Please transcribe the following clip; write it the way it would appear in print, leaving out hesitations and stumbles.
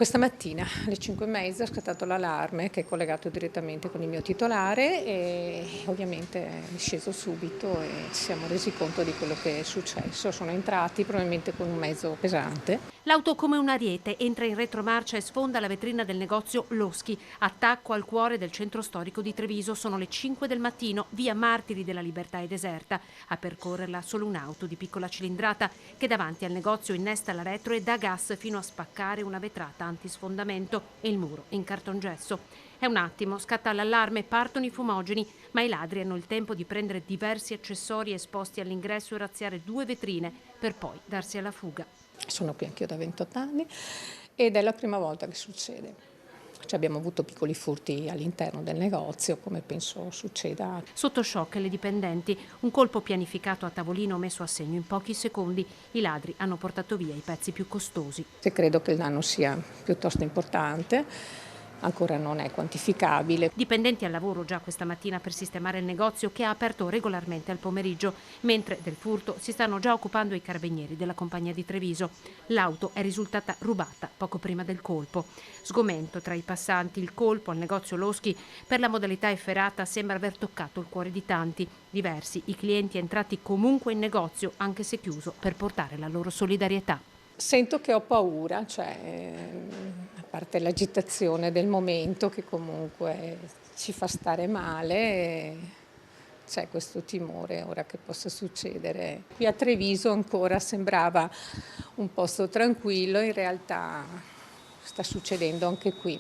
Questa mattina alle 5:30 è scattato l'allarme che è collegato direttamente con il mio titolare e ovviamente è sceso subito e ci siamo resi conto di quello che è successo. Sono entrati probabilmente con un mezzo pesante. L'auto come un ariete entra in retromarcia e sfonda la vetrina del negozio Loschi. Attacco al cuore del centro storico di Treviso. Sono le 5 del mattino, via Martiri della Libertà è deserta. A percorrerla solo un'auto di piccola cilindrata che davanti al negozio innesta la retro e dà gas fino a spaccare una vetrata antisfondamento e il muro in cartongesso. È un attimo, scatta l'allarme, partono i fumogeni, ma i ladri hanno il tempo di prendere diversi accessori esposti all'ingresso e razziare 2 vetrine per poi darsi alla fuga. Sono qui anch'io da 28 anni ed è la prima volta che succede. Abbiamo avuto piccoli furti all'interno del negozio, come penso succeda. Sotto shock le dipendenti, un colpo pianificato a tavolino messo a segno in pochi secondi. I ladri hanno portato via i pezzi più costosi. Credo che il danno sia piuttosto importante, ancora non è quantificabile. Dipendenti al lavoro già questa mattina per sistemare il negozio che ha aperto regolarmente al pomeriggio, mentre del furto si stanno già occupando i carabinieri della compagnia di Treviso. L'auto è risultata rubata poco prima del colpo. Sgomento tra i passanti, il colpo al negozio Loschi per la modalità efferata sembra aver toccato il cuore di tanti. Diversi i clienti entrati comunque in negozio, anche se chiuso, per portare la loro solidarietà. Sento che ho paura, a parte l'agitazione del momento che comunque ci fa stare male, c'è questo timore ora che possa succedere. Qui a Treviso ancora sembrava un posto tranquillo, in realtà sta succedendo anche qui.